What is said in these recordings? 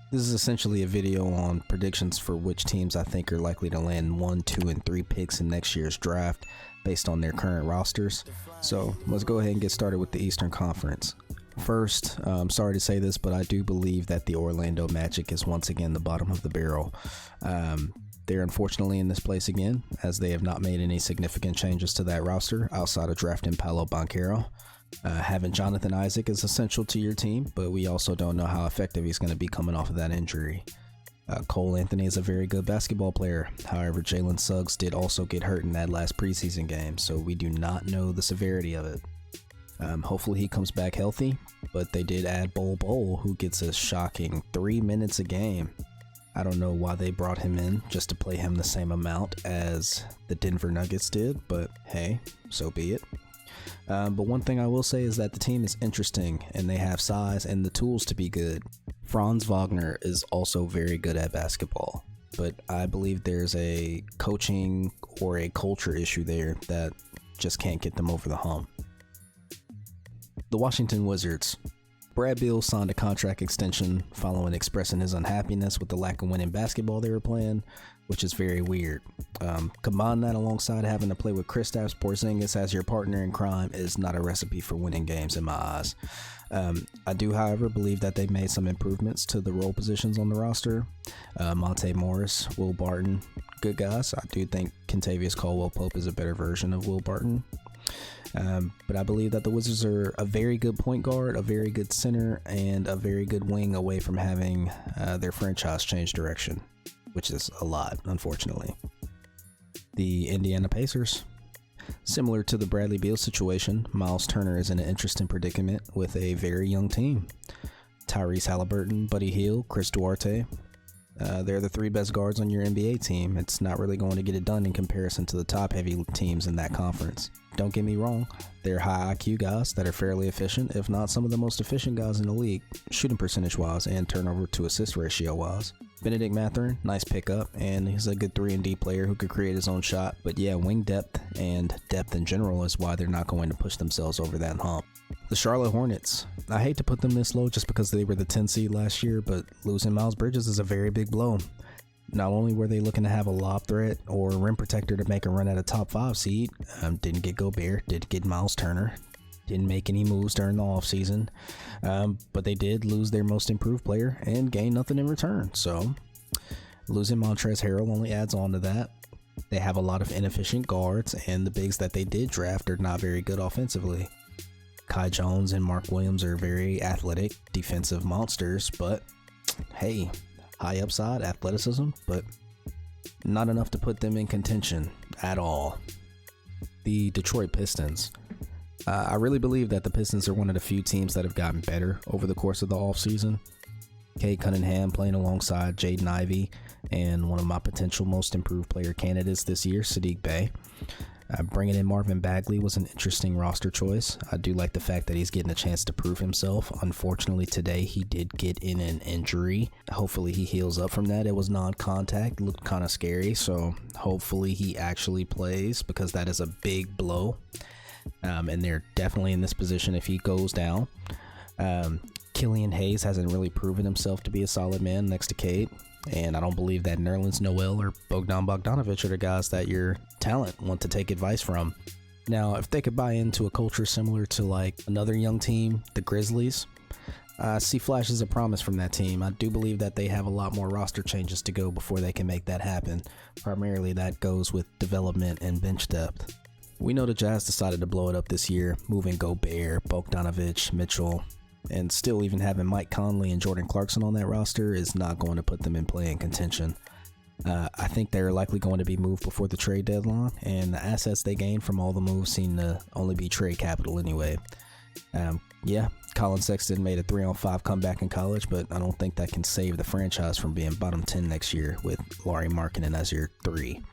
This is essentially a video on predictions for which teams I think are likely to land 1, 2, and 3 picks in next year's draft based on their current rosters. So let's go ahead and get started with the Eastern Conference. First, I'm sorry to say this, but I do believe that the Orlando Magic is once again the bottom of the barrel. They're unfortunately in this place again, as they have not made any significant changes to that roster outside of drafting Paolo Banchero. Having Jonathan Isaac is essential to your team, but we also don't know how effective he's going to be coming off of that injury. Cole Anthony is a very good basketball player. However, Jalen Suggs did also get hurt in that last preseason game, so we do not know the severity of it. Hopefully he comes back healthy, but they did add Bol, who gets a shocking 3 minutes a game. I don't know why they brought him in just to play him the same amount as the Denver Nuggets did, but hey, so be it. But one thing I will say is that the team is interesting and they have size and the tools to be good. Franz Wagner is also very good at basketball, but I believe there's a coaching or a culture issue there that just can't get them over the hump. The Washington Wizards. Brad Beal signed a contract extension following expressing his unhappiness with the lack of winning basketball they were playing, which is very weird. Combine that alongside having to play with Kristaps Porzingis as your partner in crime is not a recipe for winning games in my eyes. I do, however, believe that they made some improvements to the role positions on the roster. Monte Morris, Will Barton, good guys. I do think Kentavious Caldwell-Pope is a better version of Will Barton. But I believe that the Wizards are a very good point guard, a very good center, and a very good wing away from having their franchise change direction, which is a lot, unfortunately. The Indiana Pacers. Similar to the Bradley Beal situation, Miles Turner is in an interesting predicament with a very young team. Tyrese Halliburton, Buddy Hield, Chris Duarte. They're the 3 best guards on your NBA team. It's not really going to get it done in comparison to the top-heavy teams in that conference. Don't get me wrong, they're high IQ guys that are fairly efficient, if not some of the most efficient guys in the league, shooting percentage-wise and turnover to assist ratio-wise. Benedict Mathurin, nice pickup, and he's a good 3-and-D player who could create his own shot. But yeah, wing depth and depth in general is why they're not going to push themselves over that hump. The Charlotte Hornets. I hate to put them this low just because they were the 10 seed last year, but losing Miles Bridges is a very big blow. Not only were they looking to have a lob threat or rim protector to make a run at a top 5 seed, didn't get Gobert, did get Miles Turner, didn't make any moves during the offseason, but they did lose their most improved player and gain nothing in return. So losing Montrezl Harrell only adds on to that. They have a lot of inefficient guards, and the bigs that they did draft are not very good offensively. Kai Jones and Mark Williams are very athletic defensive monsters, but hey, high upside athleticism, but not enough to put them in contention at all. The Detroit Pistons. I really believe that the Pistons are one of the few teams that have gotten better over the course of the offseason. Cade Cunningham playing alongside Jaden Ivey and one of my potential most improved player candidates this year, Sadiq Bey. Bringing in Marvin Bagley was an interesting roster choice. I do like the fact that he's getting a chance to prove himself. Unfortunately, today he did get in an injury. Hopefully he heals up from that. It was non-contact, looked kind of scary, so hopefully he actually plays because that is a big blow. And they're definitely in this position if he goes down. Killian Hayes hasn't really proven himself to be a solid man next to Cade. And I don't believe that Nerlens Noel or Bogdan Bogdanovic are the guys that your talent want to take advice from. Now, if they could buy into a culture similar to like another young team, the Grizzlies, I see flashes of promise from that team. I do believe that they have a lot more roster changes to go before they can make that happen. Primarily that goes with development and bench depth. We know the Jazz decided to blow it up this year, moving Gobert, Bogdanovic, Mitchell, and still even having Mike Conley and Jordan Clarkson on that roster is not going to put them in play in contention. I think they're likely going to be moved before the trade deadline, and the assets they gain from all the moves seem to only be trade capital anyway. Colin Sexton made a 3-on-5 comeback in college, but I don't think that can save the franchise from being bottom 10 next year with Lauri Markkanen as your 3.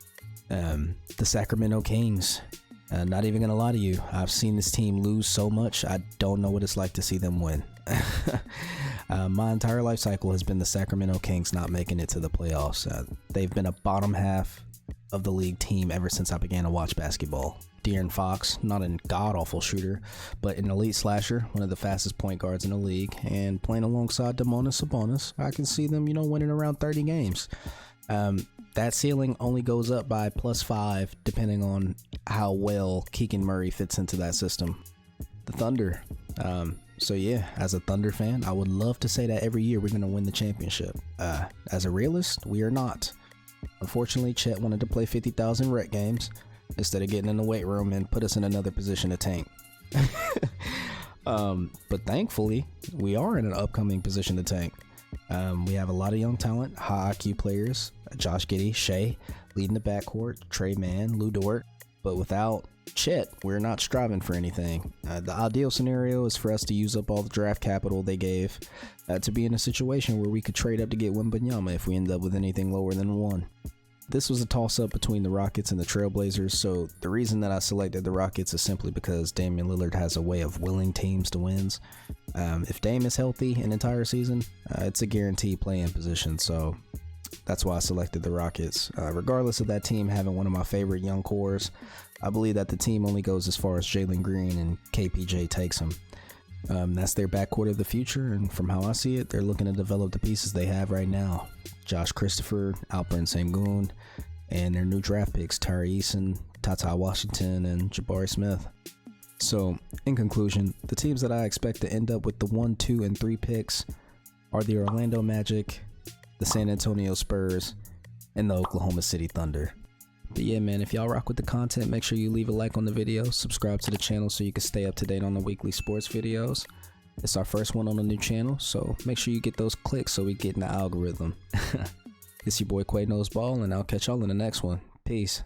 The Sacramento Kings. Not even gonna lie to you, I've seen this team lose so much, I don't know what it's like to see them win. My entire life cycle has been the Sacramento Kings not making it to the playoffs. They've been a bottom half of the league team ever since I began to watch basketball. De'Aaron Fox, not a god-awful shooter, but an elite slasher, one of the fastest point guards in the league, and playing alongside Domantas Sabonis, I can see them, winning around 30 games. That ceiling only goes up by +5 depending on how well Keegan Murray fits into that system. The Thunder. So yeah, as a Thunder fan, I would love to say that every year we're going to win the championship. As a realist, we are not. Unfortunately, Chet wanted to play 50,000 rec games instead of getting in the weight room and put us in another position to tank. But thankfully, we are in an upcoming position to tank. We have a lot of young talent, high IQ players, Josh Giddey, Shea, leading the backcourt, Trey Mann, Lou Dort. But without Chet, we're not striving for anything. The ideal scenario is for us to use up all the draft capital they gave to be in a situation where we could trade up to get Wembanyama if we end up with anything lower than 1. This was a toss-up between the Rockets and the Trailblazers, so the reason that I selected the Rockets is simply because Damian Lillard has a way of willing teams to wins. If Dame is healthy an entire season, it's a guaranteed play-in position, so that's why I selected the Rockets. Regardless of that team having one of my favorite young cores, I believe that the team only goes as far as Jalen Green and KPJ takes them. That's their backcourt of the future, and from how I see it, they're looking to develop the pieces they have right now. Josh Christopher, Alperen Sengun, and their new draft picks, Tari Eason, Tata Washington, and Jabari Smith. So, in conclusion, the teams that I expect to end up with the 1, 2, and 3 picks are the Orlando Magic, the San Antonio Spurs, and the Oklahoma City Thunder. But yeah, man, if y'all rock with the content, make sure you leave a like on the video, subscribe to the channel so you can stay up to date on the weekly sports videos. It's our first one on the new channel, so make sure you get those clicks so we get in the algorithm. It's your boy Quay Knows Ball, and I'll catch y'all in the next one. Peace.